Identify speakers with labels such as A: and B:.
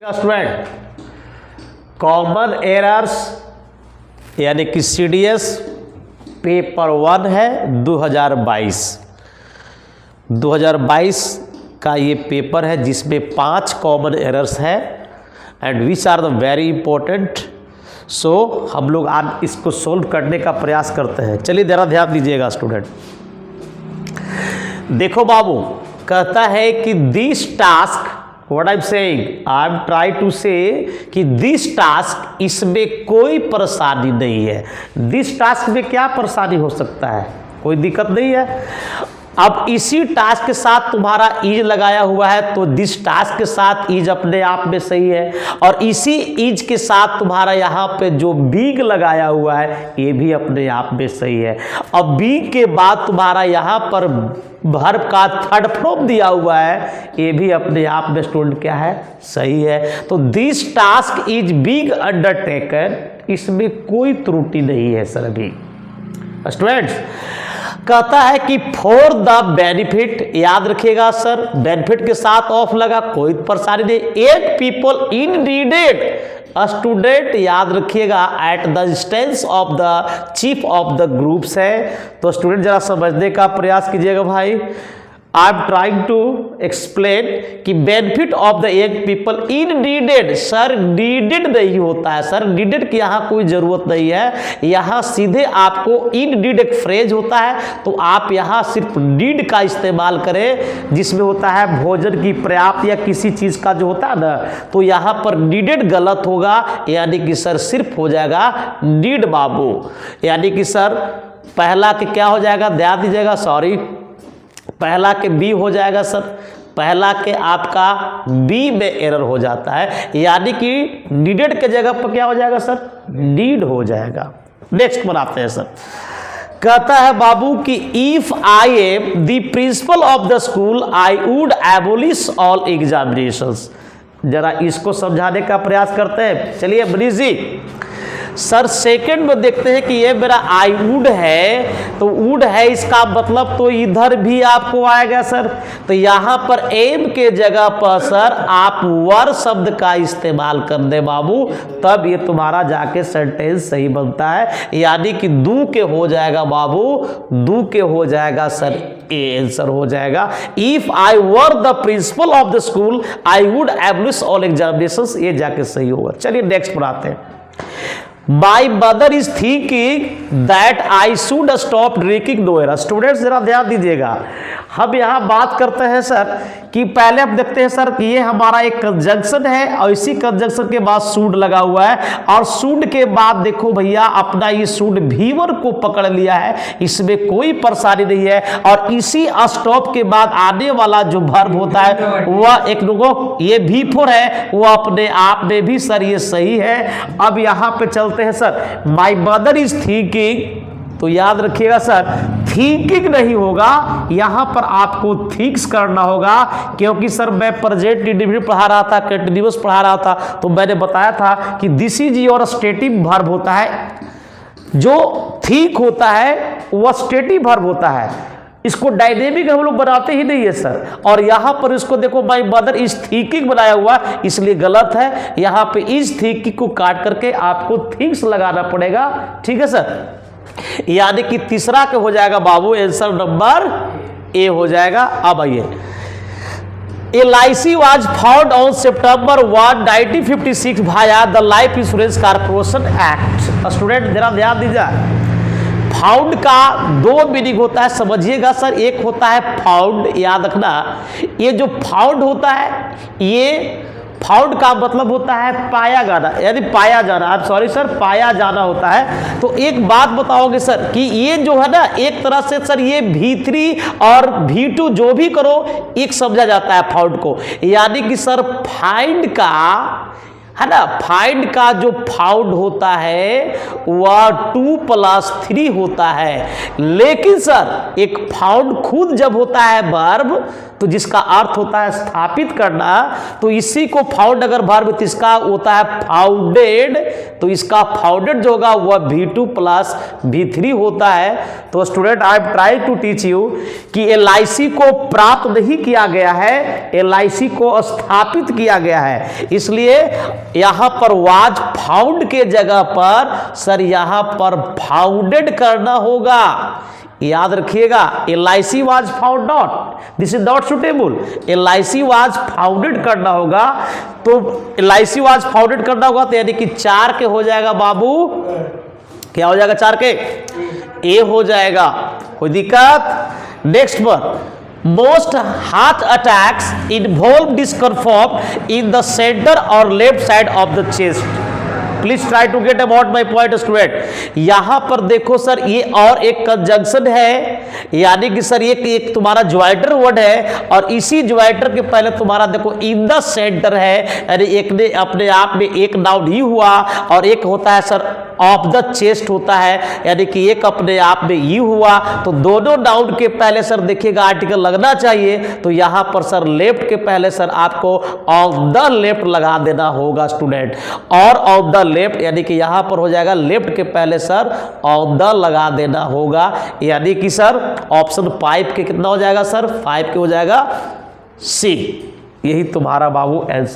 A: Student common errors यानी कि CDS paper 1 है 2022 का ये पेपर है जिसमें 5 कॉमन एरर्स है and which are the very important. So हम लोग आज इसको सोल्व करने का प्रयास करते हैं। चलिए जरा ध्यान दीजिएगा स्टूडेंट। देखो बाबू कहता है कि this task What I'm saying, I'm trying to say कि this task इसमें कोई परेशानी नहीं है। This task में क्या परेशानी हो सकता है, कोई दिक्कत नहीं है। अब इसी टास्क के साथ तुम्हारा इज लगाया हुआ है तो दिस टास्क के साथ इज अपने आप में सही है, और इसी इज के साथ तुम्हारा यहाँ पे जो बीग लगाया हुआ है ये भी अपने आप में सही है। अब बीग के बाद तुम्हारा यहाँ पर वर्ब का थर्ड फॉर्म दिया हुआ है, ये भी अपने आप में स्टूडेंट क्या है, सही है। तो दिस टास्क इज बीग अंडरटेकन, इसमें कोई त्रुटि नहीं है सर। अभी स्टूडेंट्स कहता है कि फॉर द बेनिफिट, याद रखिएगा सर बेनिफिट के साथ ऑफ लगा, कोई परेशानी नहीं। 8 पीपल इन नीडेड स्टूडेंट, याद रखिएगा at the instance of the chief of the groups है। तो स्टूडेंट जरा समझने का प्रयास कीजिएगा भाई। I am trying to explain कि benefit of the 8 people in needed, sir needed नहीं होता है सर, नीडेड की यहाँ कोई जरूरत नहीं है। यहाँ सीधे आपको इन नीड एक फ्रेज होता है तो आप यहाँ सिर्फ नीड का इस्तेमाल करें जिसमें होता है भोजन की पर्याप्त या किसी चीज़ का जो होता है ना, तो यहाँ पर नीडेड गलत होगा, यानी कि सर सिर्फ हो जाएगा नीड बाबू। यानी कि सर पहला के क्या हो जाएगा, ध्यान दीजिएगा, सॉरी पहला के बी हो जाएगा सर, पहला के आपका बी में एरर हो जाता है, यानी कि नीडेड के जगह पर क्या हो जाएगा सर, नीड हो जाएगा। नेक्स्ट बनाते हैं सर। कहता है बाबू कि if I am the principal of the school I would abolish all examinations. जरा इसको समझाने का प्रयास करते हैं। चलिए ब्रीजी सर सेकंड में देखते हैं कि ये मेरा आई वुड है, तो वुड है इसका मतलब तो इधर भी आपको आएगा सर। तो यहाँ पर एम के जगह पर सर आप वर शब्द का इस्तेमाल कर दे बाबू, तब ये तुम्हारा जाके सेंटेंस सही बनता है। यानी कि दू के हो जाएगा बाबू, दू के हो जाएगा सर, ए आंसर हो जाएगा। If I were the principal of the school I would abolish all examinations, ये जाके सही होगा। चलिए नेक्स्ट पढ़ाते हैं। My mother is thinking that I should stop drinking no error। Students जरा ध्यान दीजिएगा, हम यहाँ बात करते हैं सर कि पहले हम देखते हैं सर कि ये हमारा एक कंजंक्शन है और इसी कंजंक्शन के बाद शुड लगा हुआ है, और शुड के बाद देखो भैया अपना ये शुड भीवर को पकड़ लिया है, इसमें कोई परेशानी नहीं है। और इसी स्टॉप के बाद आने वाला जो वर्ब होता है वह एक लोगों ये V4 है, वो अपने आप में भी सर ये सही है। अब यहाँ पे चलते हैं sir, my mother is thinking, तो याद रखिएगा सर थिंकिंग नहीं होगा, यहां पर आपको थिंक्स करना होगा, क्योंकि सर मैं प्रेजेंट इंडेफिनिट पढ़ा रहा था, कंटीन्यूअस पढ़ा रहा था, तो मैंने बताया था कि this is your stative verb होता है, जो थिंक होता है वह स्टेटिव वर्ब होता है, इसको डायनेमिक हम लोग बनाते ही नहीं है सर। और यहाँ पर इसको देखो माई मदर इज थिंकिंग बनाया हुआ, इसलिए गलत है। यहाँ पे इज थिंकिंग को काट करके आपको थिंक्स लगाना पड़ेगा, ठीक है सर। यानी कि तीसरा के हो जाएगा बाबू आंसर नंबर ए हो जाएगा। अब आइए, LIC was found on September 1, 1956 via the Life Insurance Corporation Act। Student जरा ध्यान दीजिए, फाउंड का 2 मीनिंग होता है, समझिएगा सर। एक होता है फाउंड, याद रखना, ये जो फाउंड होता है ये फाउंड का मतलब होता है पाया जाना, यानी पाया जाना, आप सॉरी सर पाया जाना होता है। तो एक बात बताओगे सर कि ये जो है ना एक तरह से सर ये V3 और V2 जो भी करो एक समझा जाता है फाउंड को, यानी कि सर फाइंड का है ना। फाइंड का जो फाउंड होता है वह 2+3 होता है, लेकिन सर एक फाउंड खुद जब होता है वर्ब तो जिसका अर्थ होता है स्थापित करना, तो इसी को फाउंड अगर वर्ब तो इसका होता है फाउंडेड, तो इसका फाउंडेड जो होगा वह V2+V3 होता है। तो student I am try to teach you कि LIC को प्राप्त नहीं किया गया है, LIC को स्थापित किया गया है, इसलिए यहां पर वाज फाउंड के जगह पर सर यहां पर फाउंडेड करना होगा। याद रखिएगा, LIC was found not, this is not suitable, LIC was founded करना होगा। तो LIC वाज फाउंडेड करना होगा तो यानी कि 4 के हो जाएगा बाबू, क्या हो जाएगा 4 के ए हो जाएगा, कोई दिक्कत। नेक्स्ट पर most heart attacks involve discomfort in the center और left side of the chest. Please try to get about my point student. यहां पर देखो सर ये और एक कंजंक्शन है, यानी कि सर ये एक तुम्हारा ज्वाइंटर वर्ड है और इसी ज्वाइंटर के पहले तुम्हारा देखो इन द सेंटर है, यानी एक ने अपने आप में एक नाउन ही हुआ और एक होता है सर ऑफ द चेस्ट होता है, यानी कि एक अपने आप में ही हुआ। तो दोनों नाउन के पहले सर देखिएगा आर्टिकल लगना चाहिए, तो यहां पर सर लेफ्ट के पहले सर आपको ऑफ द लेफ्ट लगा देना होगा स्टूडेंट, और ऑफ द लेफ्ट यानी कि यहां पर हो जाएगा लेफ्ट के पहले सर ऑफ द लगा देना होगा, यानी कि सर ऑप्शन 5 के कितना हो जाएगा सर 5 के हो जाएगा सी। यही तुम्हारा बाबू आंसर